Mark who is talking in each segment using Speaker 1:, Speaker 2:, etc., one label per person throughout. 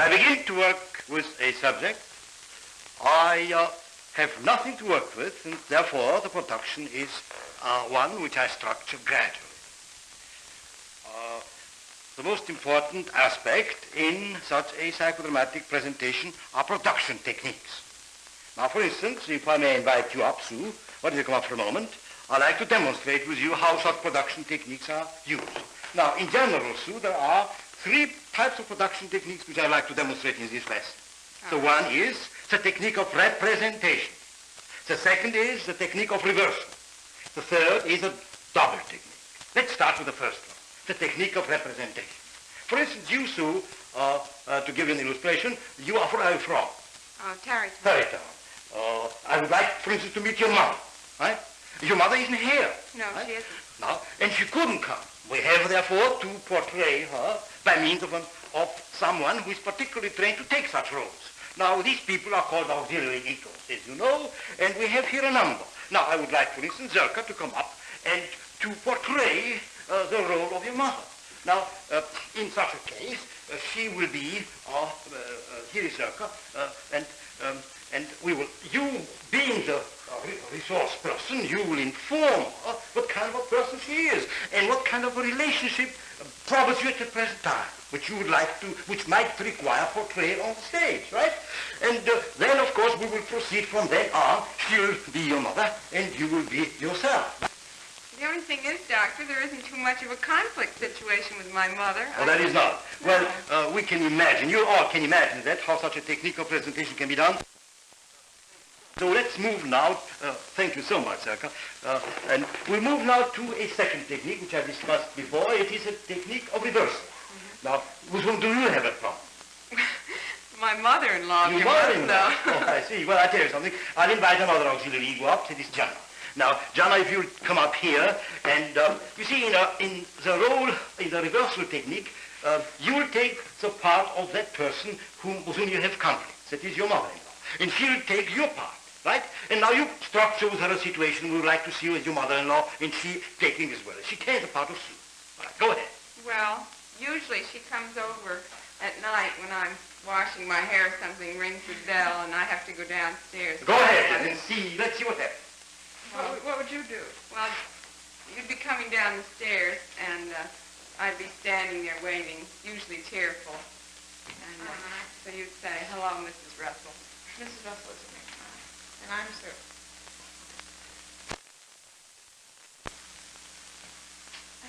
Speaker 1: I begin to work with a subject, I have nothing to work with, and therefore the production is one which I structure gradually. The most important aspect in such a psychodramatic presentation are production techniques. Now, for instance, if I may invite you up, Sue, why don't you come up for a moment? I'd like to demonstrate with you how such production techniques are used. Now, in general, Sue, there are three types of production techniques which I'd like to demonstrate in this lesson. The one is the technique of representation. The second is the technique of reversal. The third is a double technique. Let's start with the first one, the technique of representation. For instance, you, Sue, to give you an illustration, you are from?
Speaker 2: Tarrytown.
Speaker 1: Tarrytown. I would like, for instance, to meet your mother, right? Your mother isn't here.
Speaker 2: No,
Speaker 1: right?
Speaker 2: she isn't.
Speaker 1: No, and she couldn't come. We have, therefore, to portray her by means of someone who is particularly trained to take such roles. Now, these people are called auxiliary egos, as you know, and we have here a number. Now, I would like, for instance, Zerka to come up and to portray the role of your mother. Now, in such a case, she will be, here is Zerka, and we will, you being the resource person, you will inform her what kind of a person she is and what kind of a relationship troubles you at the present time, which you would like to, which might require portrayal on the stage, right? And then, of course, we will proceed from then on. She'll be your mother and you will be yourself.
Speaker 2: The only thing is, Doctor, there isn't too much of a conflict situation with my mother.
Speaker 1: Oh, that is not. Well, we can imagine, you all can imagine that, how such a technique of presentation can be done. So let's move now, thank you so much, Zerka, and we'll move now to a second technique, which I discussed before. It is a technique of reversal. Mm-hmm. Now, with whom do you have a problem?
Speaker 2: My mother-in-law.
Speaker 1: Your mother-in-law? Oh, I see. Well, I'll tell you something. I'll invite another auxiliary ego up. It is Jana. Now, Jana, if you'll come up here, and you see, in the role, in the reversal technique, you will take the part of that person with whom you have conflicts. That is your mother-in-law. And she'll take your part. Right? And now you structure with her a situation we would like to see with your mother-in-law, and she taking as well. She takes a part of Sue. All right, go ahead.
Speaker 2: Well, usually she comes over at night when I'm washing my hair or something, rings the bell, and I have to go downstairs.
Speaker 1: Go ahead and see. Let's see what happens.
Speaker 2: What would you do? Well, you'd be coming down the stairs, and I'd be standing there waiting, usually tearful. And so you'd say, "Hello, Mrs. Russell." Mrs. Russell is me. And I'm Sue.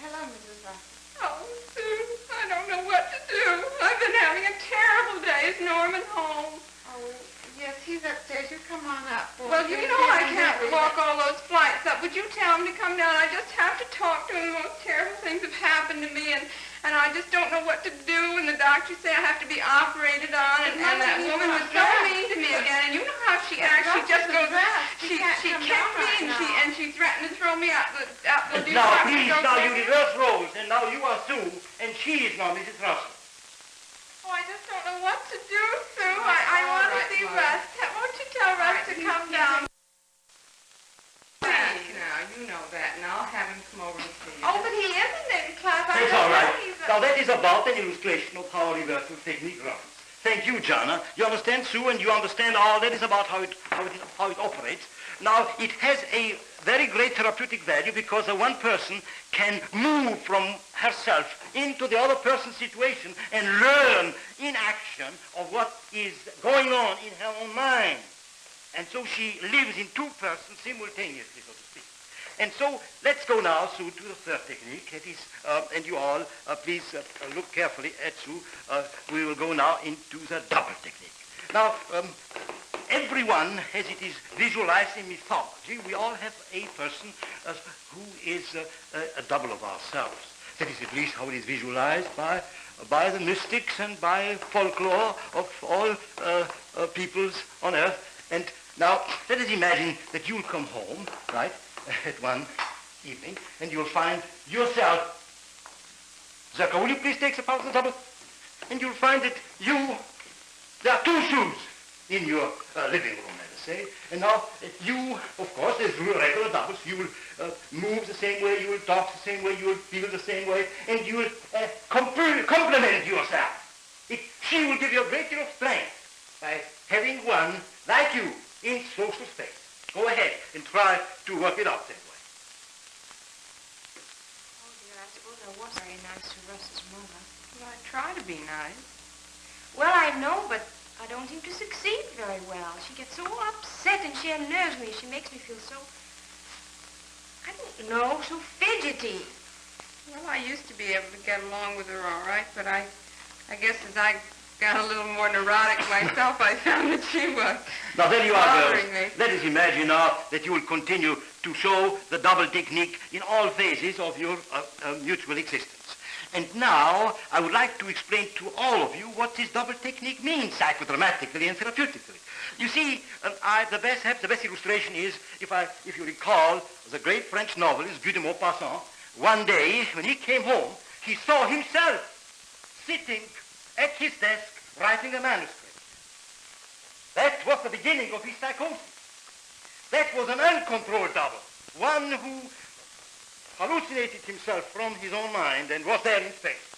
Speaker 2: Hello, Mrs. Russell. Oh, Sue, I don't know what to do. I've been having a terrible day. Is Norman home? Oh, yes, he's upstairs. You come on up. Well, you know I can't walk all those flights up. Would you tell him to come down? I just have to talk to him. The most terrible things have happened to me, and I just don't know what to do. And the doctors say I have to be operated on, and that woman was so mean to me again. And you know how she acts. She just goes, she kicked me, and she threatened to throw me out the door.
Speaker 1: Now, please, now you reverse roles, and now you are Sue, and she is now Mrs. Russell.
Speaker 2: Oh, I just don't know what to do, Sue. I want to see Russ. Won't you tell Russ to come down? Now, you know that, and I'll have him come over and see you. Oh, but he isn't in class.
Speaker 1: That's all right. Now, that is about an illustration of how a reversal technique runs. Thank you, Jana. You understand, Sue, and you understand all that is about how it operates. Now, it has a very great therapeutic value because one person can move from herself into the other person's situation and learn in action of what is going on in her own mind. And so she lives in two persons simultaneously, so to speak. And so let's go now, Sue, to the third technique. It is, and you all, please look carefully at Sue. We will go now into the double technique. Now, everyone, as it is visualized in mythology, we all have a person who is a double of ourselves. That is at least how it is visualized by the mystics and by folklore of all peoples on earth. And now, let us imagine that you'll come home, right, at one evening, and you'll find yourself. Zerka, will you please take the part of the double? And you'll find that there are two shoes in your living room, let us say. And now, you, of course, as regular doubles, you will move the same way, you will talk the same way, you will feel the same way, and you will complement yourself. She will give you a great deal of strength by having one like you in social space. Go ahead and try to work it out that way.
Speaker 3: Oh, dear, I suppose I was very nice to Russ's mother.
Speaker 2: Well, I try to be nice.
Speaker 3: Well, I know, but I don't seem to succeed very well. She gets so upset and she unnerves me. She makes me feel so, I don't know, so fidgety.
Speaker 2: Well, I used to be able to get along with her all right, but I guess as I got a little more neurotic myself, I found that she was
Speaker 1: Now, there you are, girls.
Speaker 2: bothering me.
Speaker 1: Let us imagine now that you will continue to show the double technique in all phases of your mutual existence. And now, I would like to explain to all of you what this double technique means, psychodramatically and therapeutically. You see, the best illustration is, if you recall, the great French novelist Guy de Maupassant. One day, when he came home, he saw himself sitting at his desk writing a manuscript. That was the beginning of his psychosis. That was an uncontrolled double, one who hallucinated himself from his own mind and was there in space.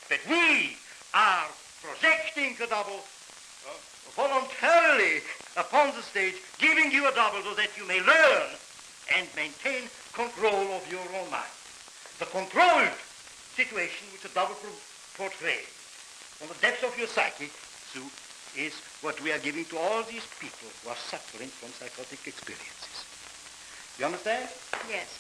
Speaker 1: But we are projecting the double voluntarily upon the stage, giving you a double so that you may learn and maintain control of your own mind. The controlled situation which a double portrays from the depths of your psyche, Sue, is what we are giving to all these people who are suffering from psychotic experiences. You understand?
Speaker 3: Yes.